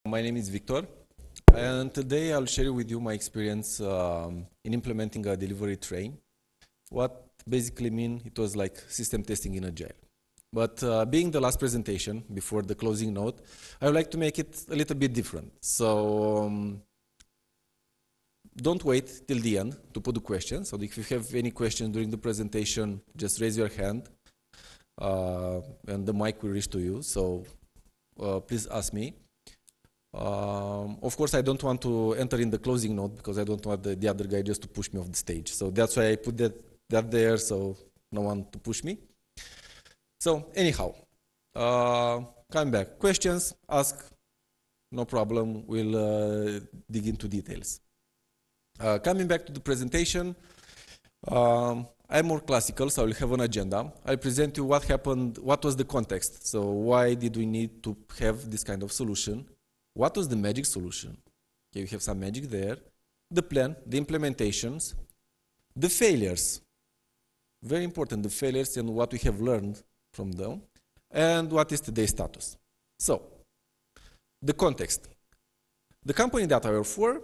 My name is Victor, and today I'll share with you my experience in implementing a delivery train. What basically mean it was like system testing in Agile. But being the last presentation before the closing note, I would like to make it a little bit different. So don't wait till the end to put the questions. So if you have any questions during the presentation, just raise your hand and the mic will reach to you. So please ask me. Of course, I don't want to enter in the closing note because I don't want the other guy just to push me off the stage. So that's why I put that there, so no one to push me. So anyhow, coming back. Questions, ask, no problem. We'll dig into details. Coming back to the presentation, I'm more classical, so I will have an agenda. I'll present you what happened, what was the context. So why did we need to have this kind of solution? What was the magic solution? Okay, we have some magic there. The plan, the implementations, the failures. Very important, the failures and what we have learned from them. And what is today's status. So, the context. The company that I work for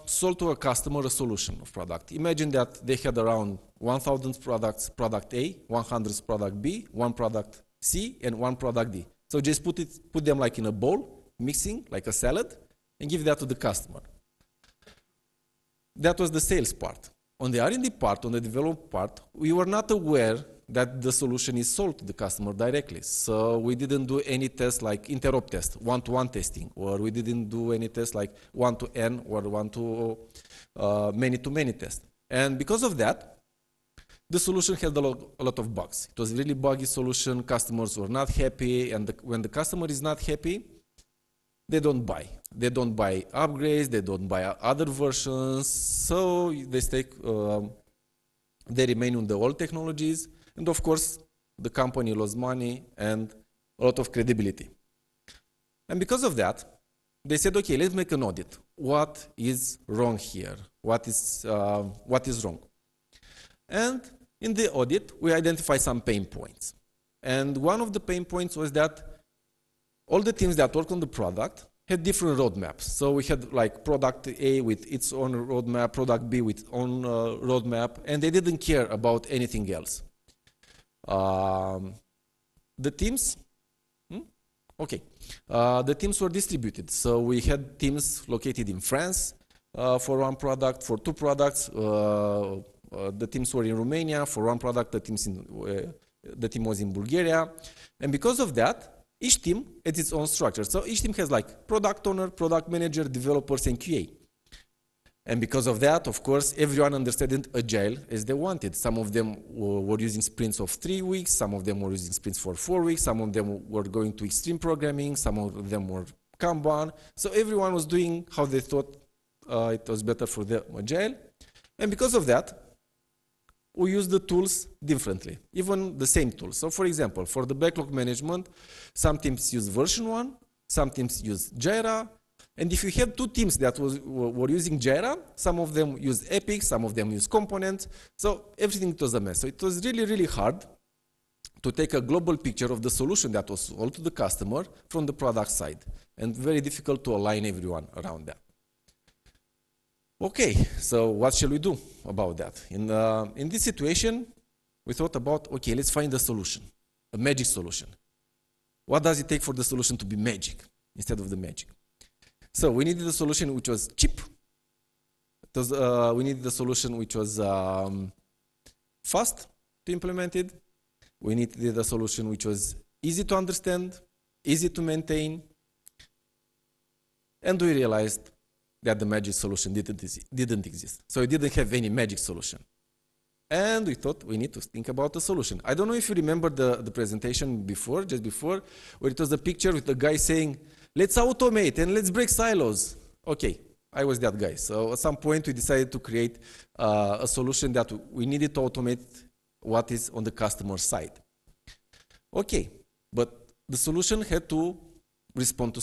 sold to a customer a solution of product. Imagine that they had around 1,000 products, product A, 100 product B, one product C, and one product D. So just put them like in a bowl, mixing like a salad, and give that to the customer. That was the sales part. On the R&D part, on the development part, we were not aware that the solution is sold to the customer directly. So we didn't do any tests like interop test, one-to-one testing, or we didn't do any tests like one-to-N or many-to-many test. And because of that, the solution had a lot of bugs. It was a really buggy solution, customers were not happy, and when the customer is not happy, they don't buy. They don't buy upgrades, they don't buy other versions, so they remain on the old technologies, and of course, the company lost money and a lot of credibility. And because of that, they said, okay, let's make an audit. What is wrong here? What is wrong? And in the audit, we identified some pain points. And one of the pain points was that all the teams that work on the product had different roadmaps. So we had like product A with its own roadmap, product B with its own roadmap, and they didn't care about anything else. The teams, the teams were distributed. So we had teams located in France for one product, for two products. The teams were in Romania for one product. The team was in Bulgaria, and because of that, each team has its own structure. So each team has like product owner, product manager, developers, and QA. And because of that, of course, everyone understood Agile as they wanted. Some of them were using sprints of 3 weeks, some of them were using sprints for 4 weeks, some of them were going to extreme programming, some of them were Kanban. So everyone was doing how they thought it was better for them Agile. And because of that, we use the tools differently, even the same tools. So for example, for the backlog management, some teams use version 1, some teams use Jira, and if you have two teams that were using Jira, some of them use Epic, some of them use components, so everything was a mess. So it was really, really hard to take a global picture of the solution that was sold to the customer from the product side, and very difficult to align everyone around that. Okay, so what shall we do about that? In this situation, we thought about, okay, let's find a solution, a magic solution. What does it take for the solution to be magic instead of the magic? So we needed a solution which was cheap. We needed a solution which was fast to implement it. We needed a solution which was easy to understand, easy to maintain, and we realized that the magic solution didn't exist. So we didn't have any magic solution. And we thought we need to think about a solution. I don't know if you remember the presentation before, just before, where it was a picture with the guy saying, let's automate and let's break silos. Okay, I was that guy. So at some point we decided to create a solution that we needed to automate what is on the customer side. Okay, but the solution had to respond to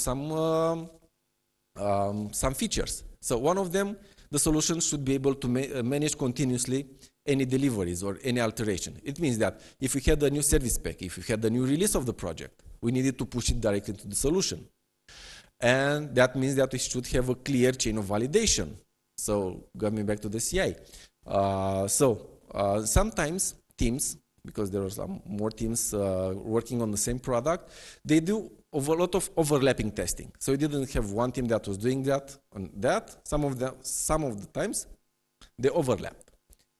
some features. So one of them, the solution should be able to manage continuously any deliveries or any alteration. It means that if we had a new service pack, if we had a new release of the project, we needed to push it directly to the solution. And that means that we should have a clear chain of validation. So coming back to the CI. Sometimes teams, because there are some more teams working on the same product, they do a lot of overlapping testing. So we didn't have one team that was doing that and that. Some of the times they overlapped.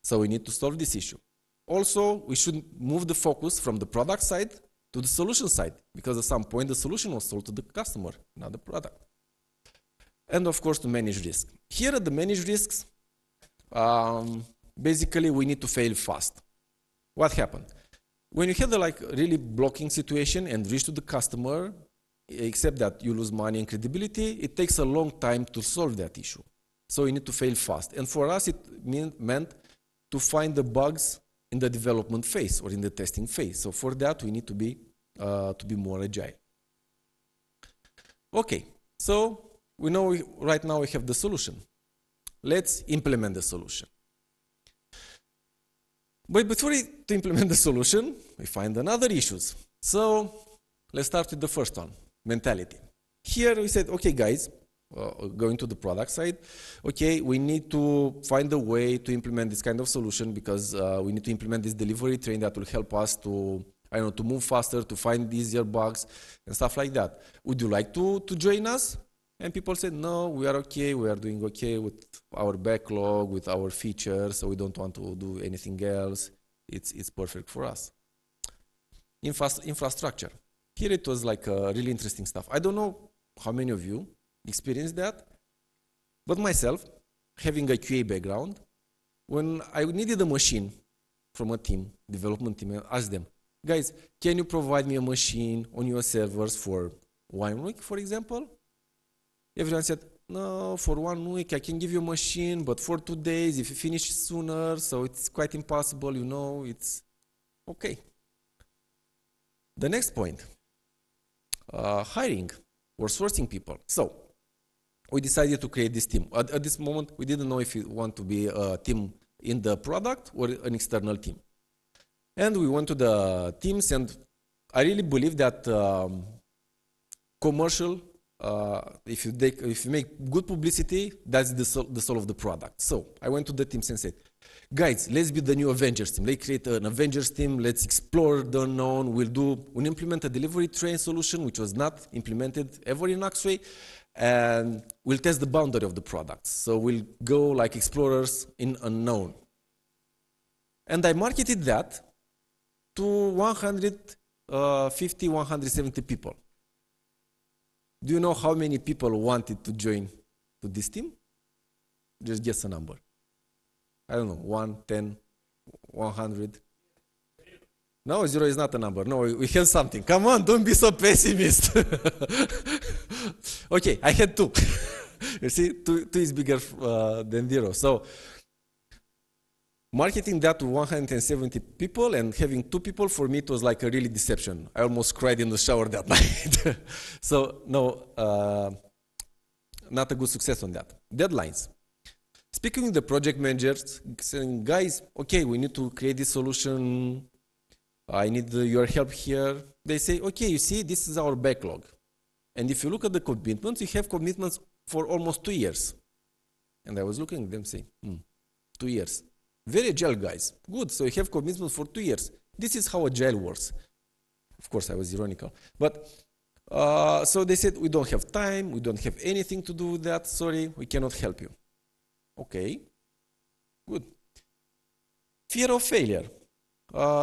So we need to solve this issue. Also, we should move the focus from the product side to the solution side, because at some point the solution was sold to the customer, not the product. And of course, to manage risk. Here at the manage risks, basically we need to fail fast. What happened? When you have the really blocking situation and reach to the customer, except that you lose money and credibility, it takes a long time to solve that issue. So you need to fail fast. And for us, it meant to find the bugs in the development phase or in the testing phase. So for that, we need to be more agile. Okay, so we know right now we have the solution. Let's implement the solution. But before we implement the solution, we find another issues. So let's start with the first one, mentality. Here we said, okay, guys, going to the product side, okay, we need to find a way to implement this kind of solution, because we need to implement this delivery train that will help us to, to move faster, to find easier bugs and stuff like that. Would you like to join us? And people said, no, we are okay, we are doing okay with our backlog, with our features, so we don't want to do anything else. It's perfect for us. Infrastructure. Here it was like really interesting stuff. I don't know how many of you experienced that, but myself, having a QA background, when I needed a machine from a team, development team, I asked them, guys, can you provide me a machine on your servers for 1 week, for example? Everyone said, no, for 1 week I can give you a machine, but for 2 days, if you finish sooner, so it's quite impossible, it's okay. The next point, hiring or sourcing people. So we decided to create this team. At this moment, we didn't know if we want to be a team in the product or an external team. And we went to the teams, and I really believe that commercial, if you make good publicity, that's the soul of the product. So I went to the teams and said, guys, let's be the new Avengers team. Let's create an Avengers team. Let's explore the unknown. We'll implement a delivery train solution, which was not implemented ever in Axway, and we'll test the boundary of the product. So we'll go like explorers in unknown. And I marketed that to 150, 170 people. Do you know how many people wanted to join to this team? Just guess a number. I don't know, 1, 10, 100. No, 0 is not a number. No, we have something. Come on, don't be so pessimist. Okay, I had 2. You see, 2 is bigger than 0. So marketing that to 170 people and having 2 people, for me, it was like a really deception. I almost cried in the shower that night. So no, not a good success on that. Deadlines. Speaking with the project managers, saying, guys, okay, we need to create this solution. I need your help here. They say, okay, you see, this is our backlog. And if you look at the commitments, you have commitments for almost 2 years. And I was looking at them saying, 2 years. Very agile, guys. Good, so you have commitments for 2 years. This is how agile works. Of course, I was ironical. But so they said, we don't have time, we don't have anything to do with that. Sorry, we cannot help you. Okay, good. Fear of failure.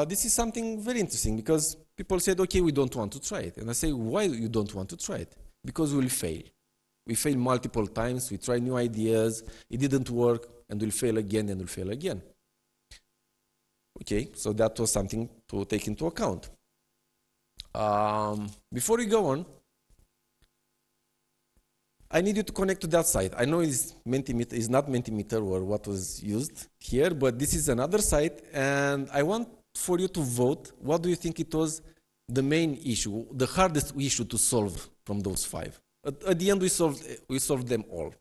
This is something very interesting, because people said, okay, we don't want to try it. And I say, why you don't want to try it? Because we will fail. We fail multiple times, we try new ideas, it didn't work, and we'll fail again and we'll fail again. Okay, so that was something to take into account. Before we go on, I need you to connect to that site. I know it's not Mentimeter or what was used here, but this is another site, and I want for you to vote. What do you think it was the main issue, the hardest issue to solve from those 5? At the end, we solved them all.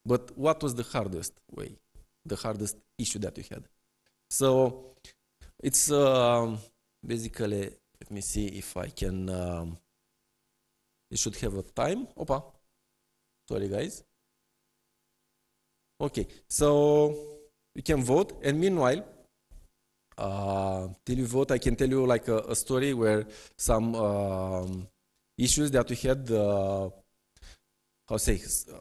But what was the hardest way, the hardest issue that you had? So it's basically, let me see if I can, you should have a time. Opa, Sorry, guys. Okay, so you can vote, and meanwhile, till you vote, I can tell you like a story where some issues that we had,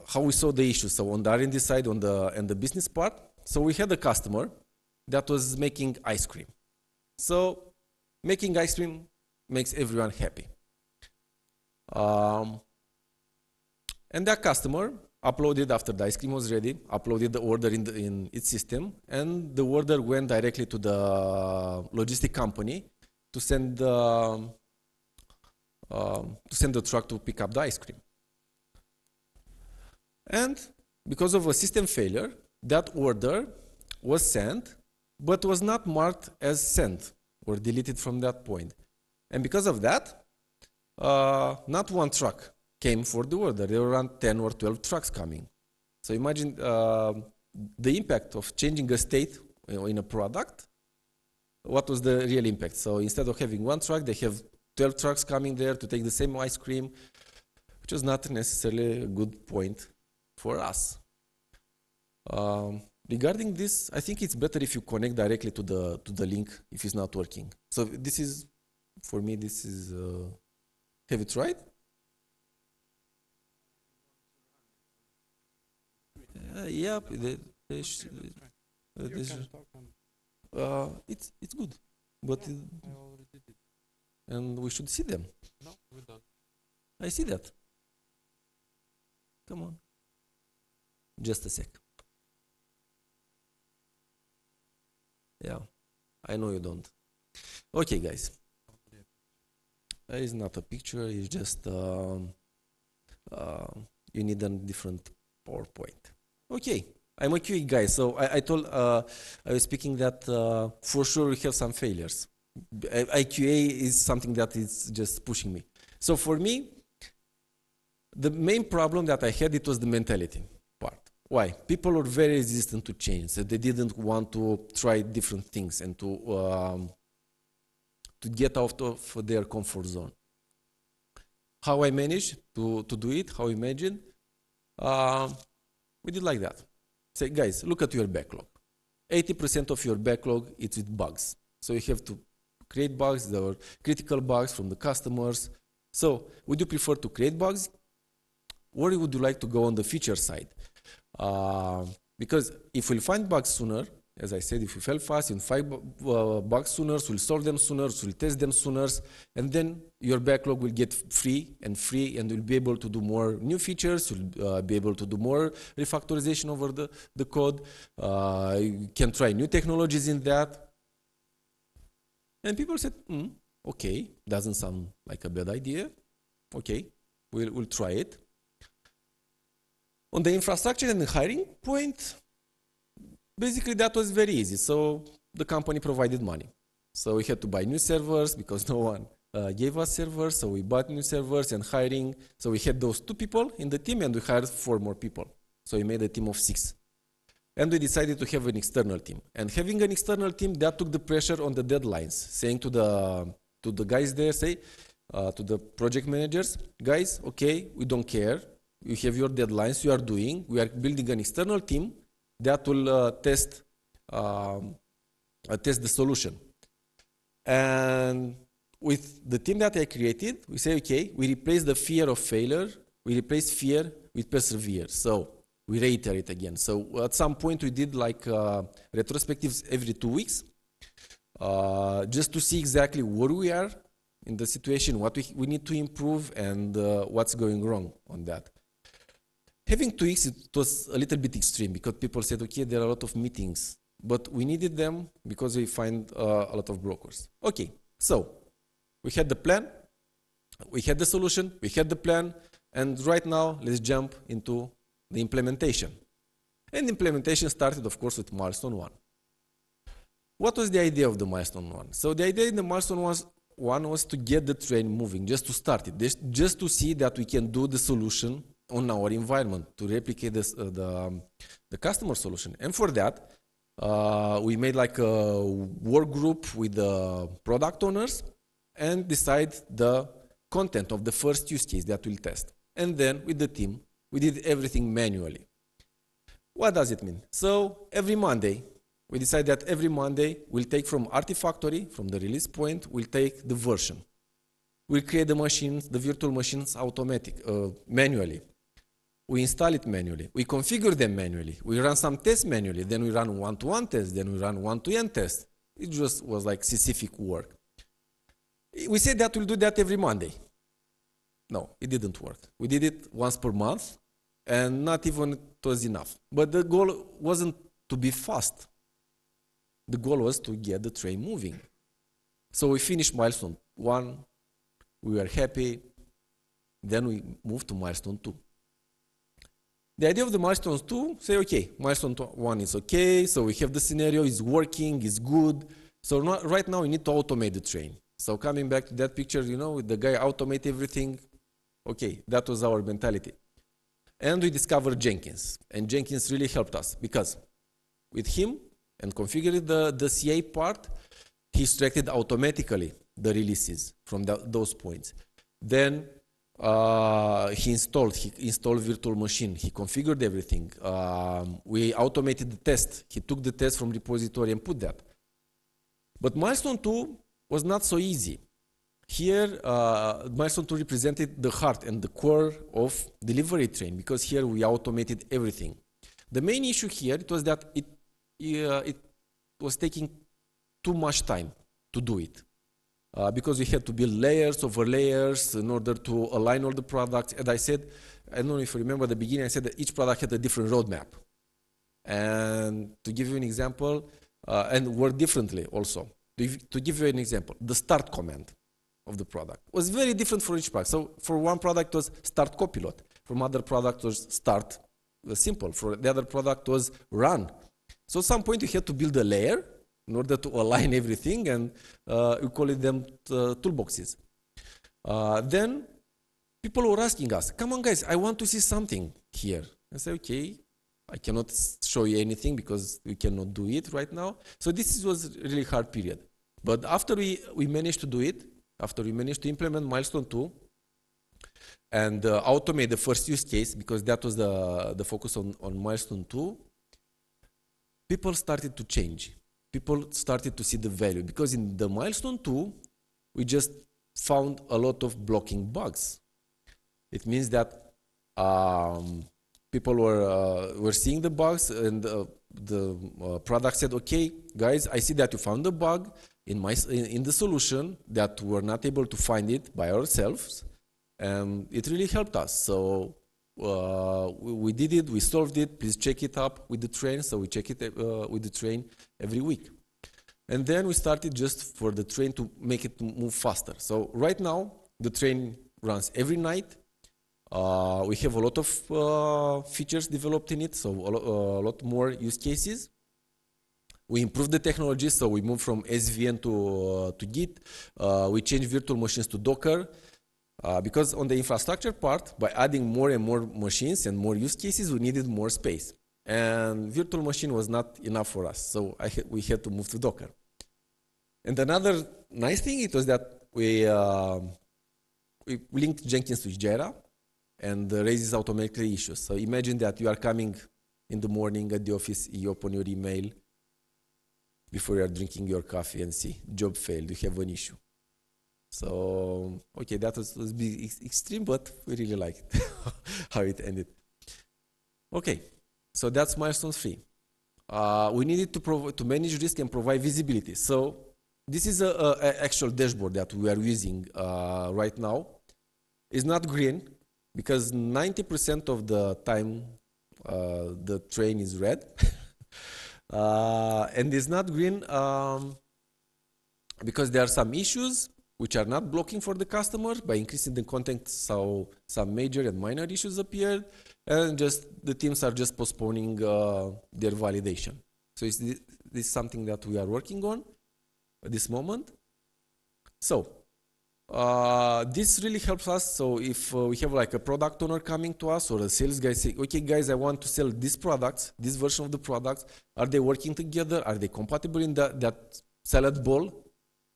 how we saw the issues. So on the R&D side, and the business part, so we had a customer that was making ice cream. So making ice cream makes everyone happy. And that customer uploaded, after the ice cream was ready, uploaded the order in its system, and the order went directly to the logistic company to send the truck to pick up the ice cream. And because of a system failure, that order was sent, but was not marked as sent or deleted from that point. And because of that, not one truck came for the order. There were around 10 or 12 trucks coming. So imagine the impact of changing a state in a product. What was the real impact? So instead of having one truck, they have 12 trucks coming there to take the same ice cream, which was not necessarily a good point for us. Regarding this, I think it's better if you connect directly to the link if it's not working. So this is, for me, this is, have you tried? Yeah, it's good, but I already did it. and we should see them. No, we don't. I see that. Come on, just a sec. Yeah, I know you don't. Okay, guys. It's not a picture. It's just you need a different PowerPoint. Okay, I'm a QA guy, so I was speaking that for sure we have some failures. IQA is something that is just pushing me. So for me, the main problem that I had, it was the mentality part. Why? People were very resistant to change, so they didn't want to try different things and to get out of their comfort zone. How I managed to do it, how I imagined, we did like that. Say, guys, look at your backlog. 80% of your backlog is with bugs. So you have to create bugs, there are critical bugs from the customers. So would you prefer to create bugs, or would you like to go on the feature side? Because if we'll find bugs sooner, as I said, if we fail fast and find bugs sooner, we'll solve them sooner, we'll test them sooner, and then your backlog will get free, and you'll be able to do more new features, you'll be able to do more refactorization over the code, you can try new technologies in that. And people said, okay, doesn't sound like a bad idea. Okay, we'll try it. On the infrastructure and the hiring point, basically that was very easy. So the company provided money. So we had to buy new servers because no one gave us servers. So we bought new servers and hiring. So we had those 2 people in the team, and we hired 4 more people. So we made a team of 6. And we decided to have an external team. And having an external team, that took the pressure on the deadlines, saying to the guys there, to the project managers, guys, okay, we don't care. You have your deadlines you are doing. We are building an external team that will test the solution. And with the team that I created, we say, okay, we replace the fear of failure, we replace fear with persevere. So we reiterate again. So at some point we did like retrospectives every 2 weeks, just to see exactly where we are in the situation, what we need to improve, and what's going wrong on that. Having 2 weeks, it was a little bit extreme because people said, okay, there are a lot of meetings, but we needed them because we find a lot of brokers. Okay, so we had the plan, we had the solution, we had the plan, and right now let's jump into the implementation. And the implementation started, of course, with Milestone 1. What was the idea of the Milestone 1? So the idea in the Milestone 1 was to get the train moving, just to start it, just to see that we can do the solution on our environment, to replicate the customer solution. And for that, we made like a work group with the product owners and decide the content of the first use case that we'll test. And then with the team, we did everything manually. What does it mean? So every Monday, we decide that every Monday we'll take from Artifactory, from the release point, we'll take the version. We'll create the machines, the virtual machines manually. We install it manually. We configure them manually. We run some tests manually. Then we run one-to-one tests. Then we run one-to-n tests. It just was like Sisyphic work. We said that we'll do that every Monday. No, it didn't work. We did it once per month, and not even it was enough. But the goal wasn't to be fast. The goal was to get the train moving. So we finished milestone 1. We were happy. Then we moved to milestone 2. The idea of the milestone 2, say, okay, milestone 1 is okay, so we have the scenario, it's working, it's good. So right now we need to automate the train. So coming back to that picture, you know, with the guy automate everything, okay, that was our mentality. And we discovered Jenkins. And Jenkins really helped us because with him and configured the CA part, he extracted automatically the releases from those points. Then he installed virtual machine. He configured everything. We automated the test. He took the test from repository and put that. But milestone 2 was not so easy. Here, milestone 2 represented the heart and the core of delivery train because here we automated everything. The main issue here it was that it was taking too much time to do it. Because we had to build layers over layers in order to align all the products. And I said, I don't know if you remember at the beginning, I said that each product had a different roadmap. And to give you an example, and work differently also. To give you an example, the start command of the product was very different for each product. So for one product was start copilot. From other product was start simple. For the other product was run. So at some point you had to build a layer in order to align everything, and we call it them toolboxes. Then people were asking us, come on guys, I want to see something here. I say, okay, I cannot show you anything because we cannot do it right now. So this was a really hard period. But after we managed to do it, after we managed to implement milestone 2 and automate the first use case, because that was the focus on milestone 2, people started to change. People started to see the value because in the milestone 2, we just found a lot of blocking bugs. It means that people were seeing the bugs, and the product said, okay, guys, I see that you found the bug in the solution that we're not able to find it by ourselves. And it really helped us. So we did it, we solved it, please check it up with the train. So we check it with the train every week. And then we started just for the train to make it move faster. So right now, the train runs every night. We have a lot of features developed in it, so a lot more use cases. We improved the technology, so we moved from SVN to Git. We changed virtual machines to Docker. Because on the infrastructure part, by adding more and more machines and more use cases, we needed more space. And virtual machine was not enough for us, so we had to move to Docker. And another nice thing, it was that we linked Jenkins to Jira and raises automatically issues. So imagine that you are coming in the morning at the office, you open your email before you are drinking your coffee and see, job failed, you have an issue. So, okay, that was a bit extreme, but we really liked how it ended. Okay, so that's milestone 3. We needed to manage risk and provide visibility. So this is an actual dashboard that we are using right now. It's not green because 90% of the time the train is red. And it's not green because there are some issues which are not blocking for the customer. By increasing the content, so some major and minor issues appeared, and just the teams are just postponing their validation. So this is something that we are working on at this moment. So this really helps us. So if we have like a product owner coming to us or a sales guy saying, okay guys, I want to sell these products, this version of the products, are they working together? Are they compatible in that salad bowl?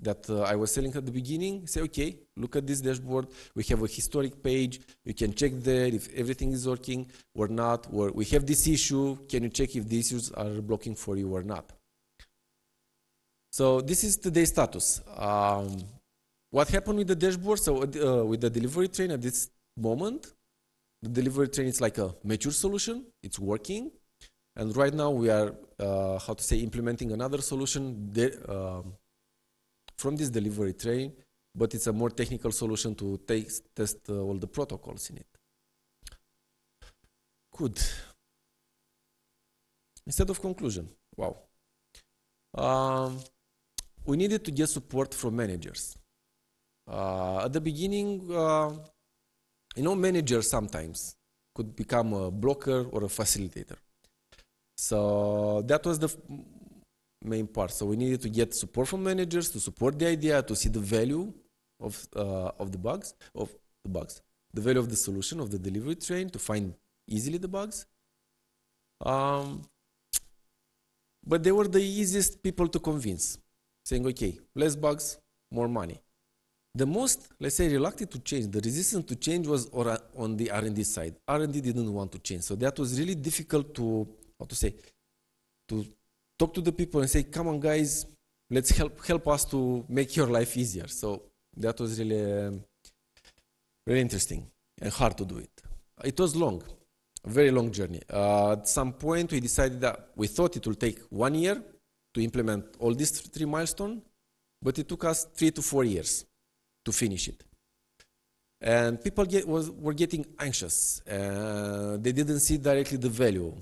that I was selling at the beginning. Say, okay, look at this dashboard. We have a historic page. You can check there if everything is working or not. Or we have this issue. Can you check if these issues are blocking for you or not? So this is today's status. What happened with the dashboard? So with the delivery train at this moment, the delivery train is like a mature solution. It's working. And right now we are, implementing another solution from this delivery train, but it's a more technical solution to test all the protocols in it. Good. Instead of conclusion, wow. We needed to get support from managers. At the beginning, managers sometimes could become a blocker or a facilitator. So that was the main part. So we needed to get support from managers to support the idea, to see the value of the value of the solution of the delivery train, to find easily the bugs. But they were the easiest people to convince, saying, okay, less bugs, more money. The most, let's say, reluctant to change, the resistance to change was on the R&D side. R&D didn't want to change. So that was really difficult to talk to the people and say, come on guys, let's help us to make your life easier. So that was really, really interesting and hard to do it. It was long, a very long journey. At some point we decided that we thought it will take 1 year to implement all these 3 milestones, but it took us 3 to 4 years to finish it. And people were getting anxious. They didn't see directly the value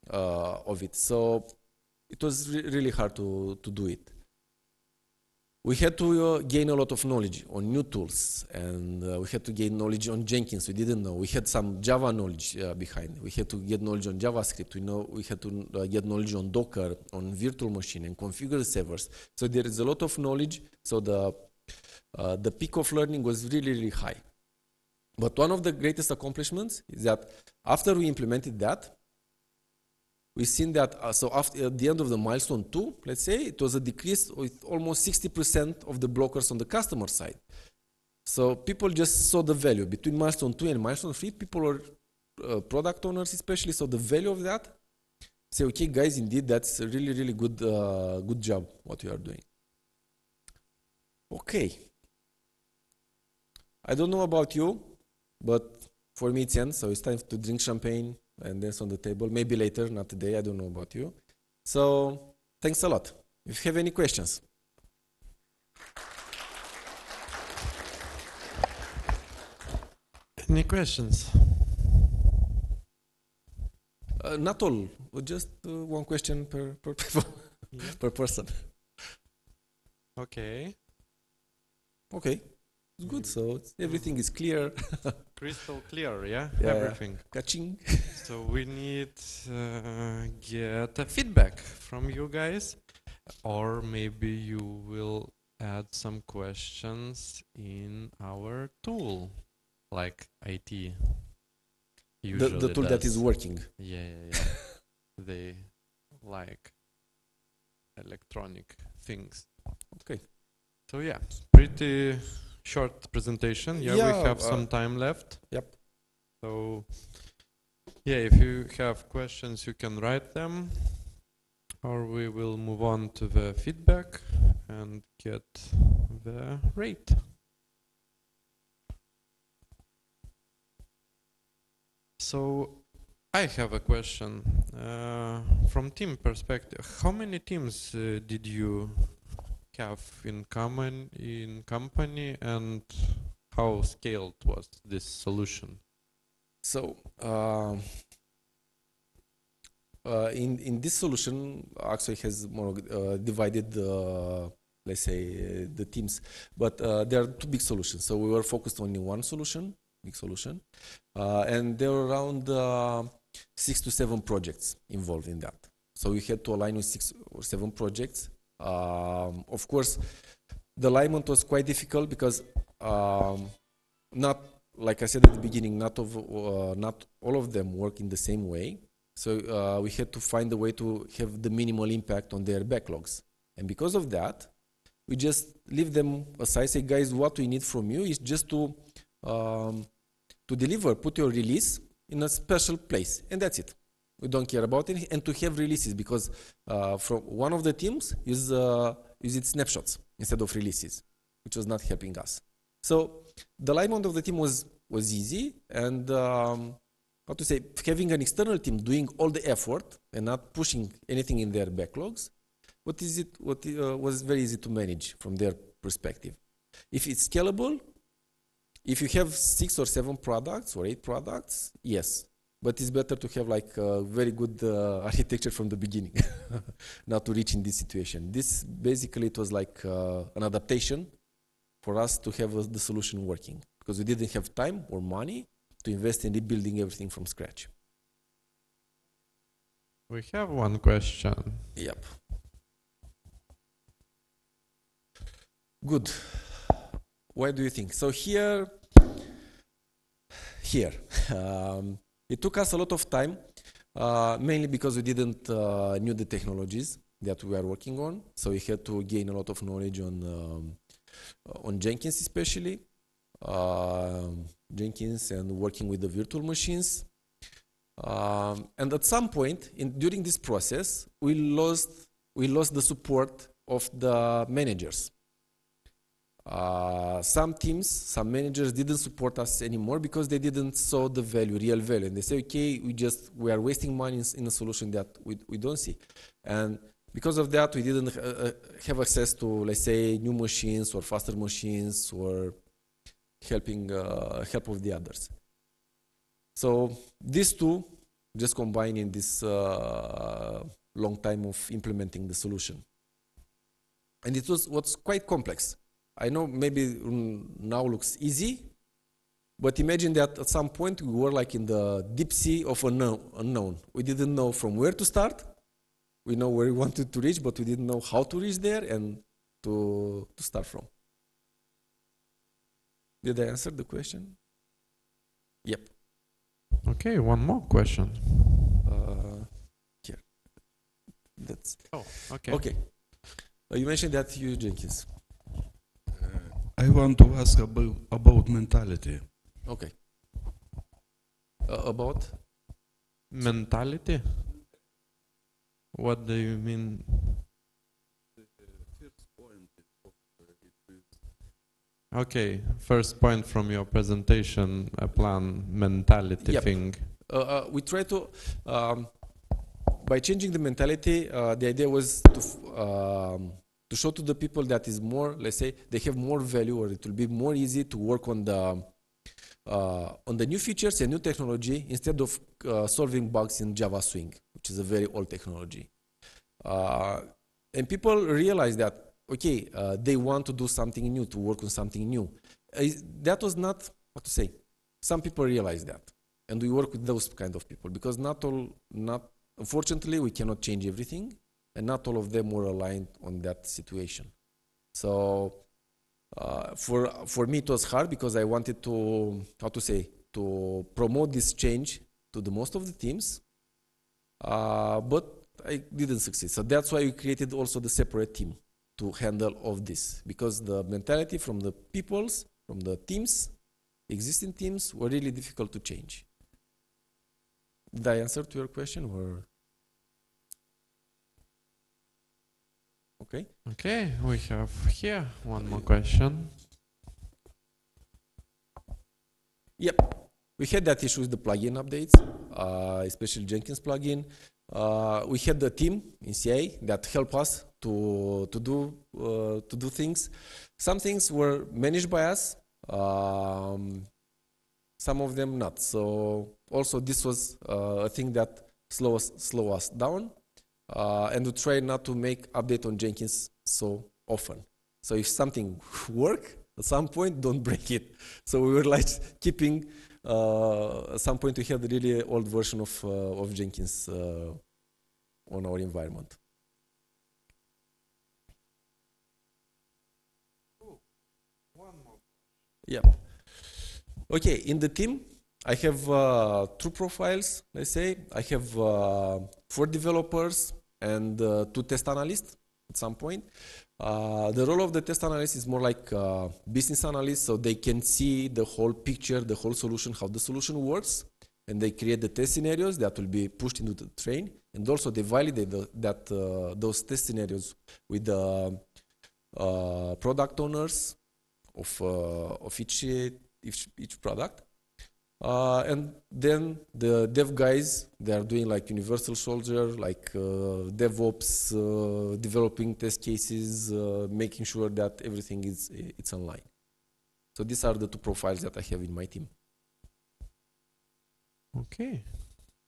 of it. So it was really hard to do it. We had to gain a lot of knowledge on new tools, and we had to gain knowledge on Jenkins. We didn't know. We had some Java knowledge behind. We had to get knowledge on JavaScript. We had to get knowledge on Docker, on virtual machine, and configure servers. So there is a lot of knowledge. So the peak of learning was really, really high. But one of the greatest accomplishments is that after we implemented that, we've seen that, so after at the end of the milestone 2, let's say, it was a decrease with almost 60% of the blockers on the customer side. So people just saw the value. Between milestone 2 and milestone 3, people were, product owners especially, saw the value of that. Say, okay, guys, indeed, that's a really, really good job, what you are doing. Okay. I don't know about you, but for me it's end, so it's time to drink champagne and dance on the table. Maybe later, not today, I don't know about you. So, thanks a lot. If you have any questions. Any questions? Not all, just one question per per person. Okay. Okay. Good, so everything is clear. Crystal clear, yeah? Yeah, Everything. Catching. So we need get a feedback from you guys, or maybe you will add some questions in our tool, like IT. Usually The tool that is working. Yeah. They like electronic things. Okay. So yeah, pretty short presentation. Yeah, we have some time left. Yep. So yeah, if you have questions, you can write them, or we will move on to the feedback and get the rate. So I have a question from team perspective. How many teams did you have in common in company, and how scaled was this solution? So in this solution, actually has more divided, let's say, the teams, but there are 2 big solutions. So we were focused only one solution, big solution, and there were around 6 to 7 projects involved in that. So we had to align with 6 or 7 projects. Of course, the alignment was quite difficult because not, like I said at the beginning, not all of them work in the same way. So we had to find a way to have the minimal impact on their backlogs. And because of that, we just leave them aside, say, guys, what we need from you is just to deliver, put your release in a special place, and that's it. We don't care about it, and to have releases, because from one of the teams used snapshots instead of releases, which was not helping us. So the alignment of the team was easy, and how to say, having an external team doing all the effort and not pushing anything in their backlogs, was very easy to manage from their perspective. If it's scalable, if you have 6 or 7 products or 8 products, yes. But it's better to have like a very good architecture from the beginning, not to reach in this situation. This basically, it was like an adaptation for us to have the solution working, because we didn't have time or money to invest in rebuilding everything from scratch. We have one question. Yep. Good. Why do you think? So here, it took us a lot of time, mainly because we didn't knew the technologies that we are working on. So we had to gain a lot of knowledge on Jenkins, especially Jenkins, and working with the virtual machines. And at some point during this process, we lost the support of the managers. Some teams, some managers didn't support us anymore because they didn't saw the real value, and they say, okay, we are wasting money in a solution that we don't see. And because of that, we didn't have access to, let's say, new machines or faster machines or help of the others. So these two just combine in this long time of implementing the solution. And it was what's quite complex. I know maybe now looks easy, but imagine that at some point we were like in the deep sea of unknown. We didn't know from where to start. We know where we wanted to reach, but we didn't know how to reach there and to start from. Did I answer the question? Yep. Okay, one more question. Here. That's. Oh, okay. Okay. You mentioned that you use Jenkins. I want to ask about mentality. Okay. About? Mentality? What do you mean? Okay, first point from your presentation, a plan mentality thing. We try to, by changing the mentality, the idea was to show to the people that is more, let's say, they have more value, or it will be more easy to work on the new features and new technology instead of solving bugs in Java Swing, which is a very old technology. And people realize that, okay, they want to do something new, to work on something new. That was not, what to say, some people realize that. And we work with those kind of people, because unfortunately, we cannot change everything. And not all of them were aligned on that situation. So for me, it was hard because I wanted to, to promote this change to the most of the teams, but I didn't succeed. So that's why we created also the separate team to handle all of this, because the mentality from the peoples, from the teams, existing teams, were really difficult to change. Did I answer to your question, or? Okay. Okay, we have here one more question. Yep, we had that issue with the plugin updates, especially Jenkins plugin. We had the team in CA that helped us to do things. Some things were managed by us, some of them not. So also this was a thing that slow us down. And to try not to make update on Jenkins so often. So if something works, at some point, don't break it. So we were like keeping, at some point we had a really old version of Jenkins on our environment. One more. Yeah. Okay, in the team, I have 2 profiles, let's say. I have 4 developers and 2 test analysts at some point. The role of the test analyst is more like business analyst, so they can see the whole picture, the whole solution, how the solution works, and they create the test scenarios that will be pushed into the train, and also they validate those test scenarios with the product owners of each product. And then the dev guys, they are doing like universal soldier, like DevOps, developing test cases, making sure that everything it's online. So these are the two profiles that I have in my team. Okay.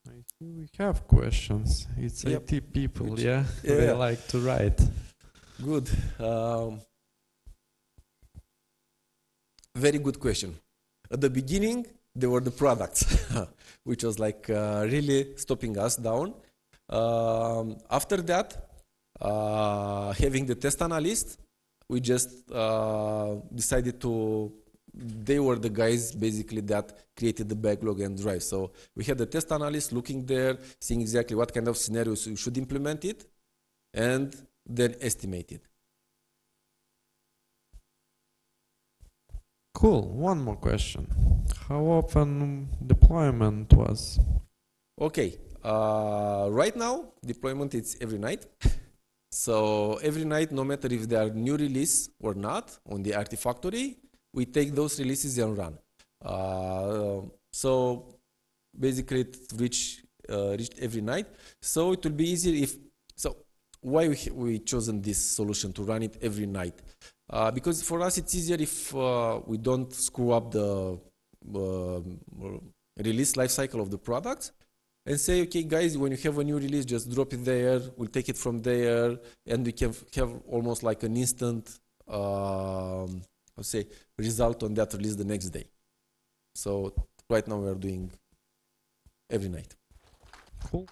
I think we have questions. It's Yep. IT people, Good. yeah? Yeah. They like to write. Good. Very good question. At the beginning, they were the products, which was like really stopping us down. After that, having the test analyst, we just decided they were the guys basically that created the backlog and drive. So we had the test analyst looking there, seeing exactly what kind of scenarios we should implement it, and then estimate it. Cool. One more question. How often deployment was? Okay. Right now, deployment is every night. So every night, no matter if they are new release or not on the Artifactory, we take those releases and run. So basically, it reached every night. So it will be easier if. So why we chosen this solution to run it every night? Because for us, it's easier if we don't screw up the release lifecycle of the products and say, okay, guys, when you have a new release, just drop it there. We'll take it from there, and we can have almost like an instant, result on that release the next day. So right now we are doing every night. Cool.